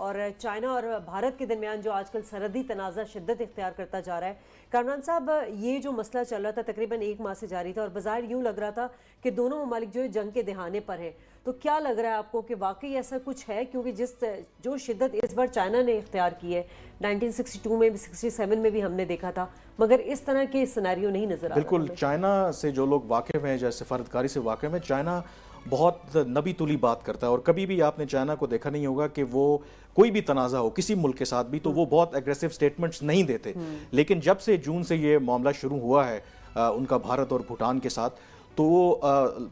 और चाइना और भारत के दरमियान जो आजकल सरहदी तनाज़ा शिद्दत इख्तियार करता जा रहा है। कामरान साहब, ये जो मसला चल रहा था तकरीबन 1 माह से जारी था और बाज़ाहिर यूँ लग रहा था कि दोनों ममालिक जो है जंग के दहाने पर हैं। तो क्या लग रहा है आपको कि वाकई ऐसा कुछ है? क्योंकि जो शिद्दत इस बार चाइना ने इख्तियार की है, 1962 में भी 67 में भी हमने देखा था, मगर इस तरह के सिनेरियो नहीं नजर आ रहा। बिल्कुल, चाइना से जो लोग वाकिफ हैं, जैसे सफारतकारी से वाकिफ हैं, चाइना बहुत नबी तुली बात करता है और कभी भी आपने चाइना को देखा नहीं होगा कि वो कोई भी तनाज़ा हो किसी मुल्क के साथ भी तो वो बहुत एग्रेसिव स्टेटमेंट्स नहीं देते। लेकिन जब से जून से ये मामला शुरू हुआ है उनका भारत और भूटान के साथ, तो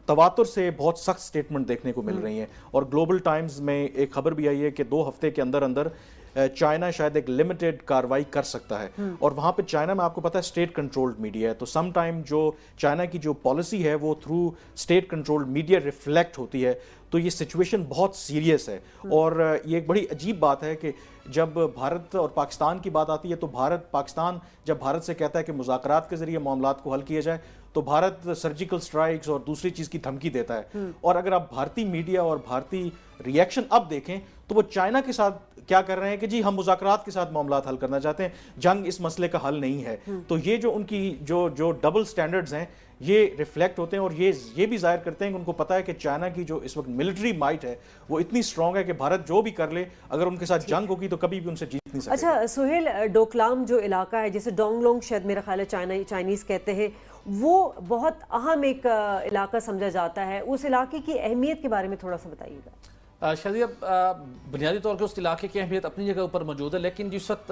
तवातुर से बहुत सख्त स्टेटमेंट देखने को मिल रही हैं। और ग्लोबल टाइम्स में एक खबर भी आई है कि 2 हफ्ते के अंदर अंदर चाइना शायद एक लिमिटेड कार्रवाई कर सकता है। और वहां पे चाइना में आपको पता है स्टेट कंट्रोल्ड मीडिया है, तो सम टाइम जो चाइना की जो पॉलिसी है वो through state controlled media reflect होती है। तो ये सिचुएशन बहुत सीरियस है। और ये एक बड़ी अजीब बात है कि जब भारत और पाकिस्तान की बात आती है तो पाकिस्तान जब भारत से कहता है कि मुज़ाकरात के जरिए मामलात को हल किया जाए, तो भारत सर्जिकल स्ट्राइक्स और दूसरी चीज की धमकी देता है। और अगर आप भारतीय मीडिया और भारतीय रिएक्शन अब देखें तो वो चाइना के साथ क्या कर रहे हैं कि जी हम मुज़ाकरात के साथ मामलात हल करना चाहते हैं, जंग इस मसले का हल नहीं है। तो ये जो उनकी जो डबल स्टैंडर्ड्स हैं ये रिफ्लेक्ट होते हैं और ये भी जाहिर करते हैं कि उनको पता है कि चाइना की जो इस वक्त मिलिट्री माइट है वो इतनी स्ट्रांग है कि भारत जो भी कर ले, अगर उनके साथ जंग होगी तो कभी भी उनसे जीत नहीं सकता। अच्छा सुहेल, डोकलाम जो इलाका है जिसे डोंगलोंग शायद मेरा ख्याल है चाइनीज कहते हैं, वो बहुत अहम एक इलाका समझा जाता है। उस इलाके की अहमियत के बारे में थोड़ा सा बताइएगा। शायद बुनियादी तौर पर उस इलाके की अहमियत अपनी जगह ऊपर मौजूद है, लेकिन जिस वक्त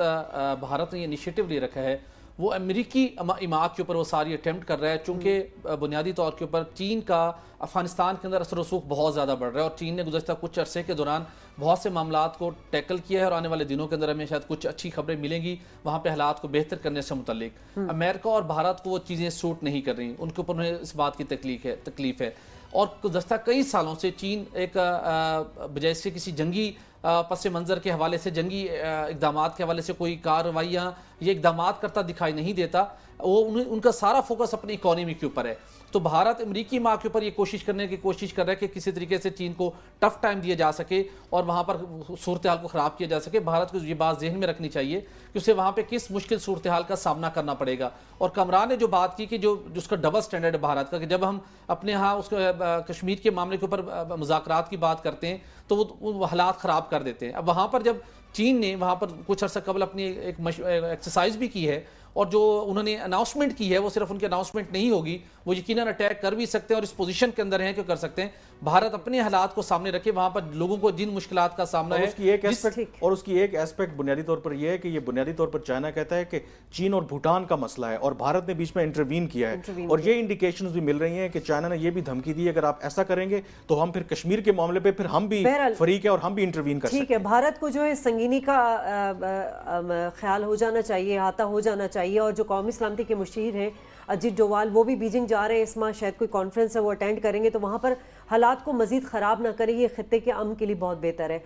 भारत ने ये इनिशिएटिव ले रखा है वो अमेरिकी इमारत के ऊपर वो सारी अटेम्प्ट कर रहा है। चूँकि बुनियादी तौर के ऊपर चीन का अफगानिस्तान के अंदर असर रसूख बहुत ज़्यादा बढ़ रहा है और चीन ने गुज़श्ता कुछ अरसे के दौरान बहुत से मामलात को टैकल किया है और आने वाले दिनों के अंदर हमें शायद कुछ अच्छी खबरें मिलेंगी वहाँ पे हालात को बेहतर करने से मुतल्लिक। अमेरिका और भारत को वो चीज़ें सूट नहीं कर रही, उनके ऊपर उन्हें इस बात की तकलीफ है। और गुज़श्ता कई सालों से चीन एक बजाय से किसी जंगी पस मंज़र के हवाले से, जंगी इकदाम के हवाले से कोई कार्रवाइयाँ ये इकदाम करता दिखाई नहीं देता। वो उनका सारा फोकस अपनी इकोनॉमी के ऊपर है। तो भारत अमरीकी माँ के ऊपर ये कोशिश कर रहा है कि किसी तरीके से चीन को टफ टाइम दिया जा सके और वहाँ पर सूरत हाल को ख़राब किया जा सके। भारत को ये बात जहन में रखनी चाहिए कि उसे वहाँ पे किस मुश्किल सूरत हाल का सामना करना पड़ेगा। और कमरान ने जो बात की कि जो उसका डबल स्टैंडर्ड है भारत का, कि जब हम अपने यहाँ उसको कश्मीर के मामले के ऊपर मुज़ाकरात की बात करते हैं तो वो हालात ख़राब कर देते हैं। अब वहाँ पर जब चीन ने वहाँ पर कुछ अर्सा कबल अपनी एक एक्सरसाइज भी की है और जो उन्होंने अनाउंसमेंट की है वो सिर्फ उनकी अनाउंसमेंट नहीं होगी, वो यकीनन अटैक कर भी सकते हैं और इस पोजीशन के अंदर हैं कि कर सकते हैं। भारत अपने हालात को सामने रखे, वहां पर लोगों को जिन मुश्किलात का सामना है उसकी एक एस्पेक्ट बुनियादी तौर पर यह है कि ये बुनियादी तौर पर चाइना कहता है कि चीन और भूटान का मसला है और भारत ने बीच में इंटरवीन किया है। और ये इंडिकेशंस भी मिल रही हैं कि चाइना ने यह भी धमकी दी अगर आप ऐसा करेंगे तो हम फिर कश्मीर के मामले पर फिर हम भी फरीक है और हम भी इंटरवीन कर सकते हैं। भारत को जो है संगीनी का ख्याल हो जाना चाहिए, आता हो जाना चाहिए। और जो कौमी सलामती के मुशीर हैं अजीत डोवाल, वो भी बीजिंग जा रहे हैं इस माह, शायद कोई कॉन्फ्रेंस है वो अटेंड करेंगे, तो वहाँ पर हालात को मजीद ख़राब ना करें, ये खित्ते के अमन के लिए बहुत बेहतर है।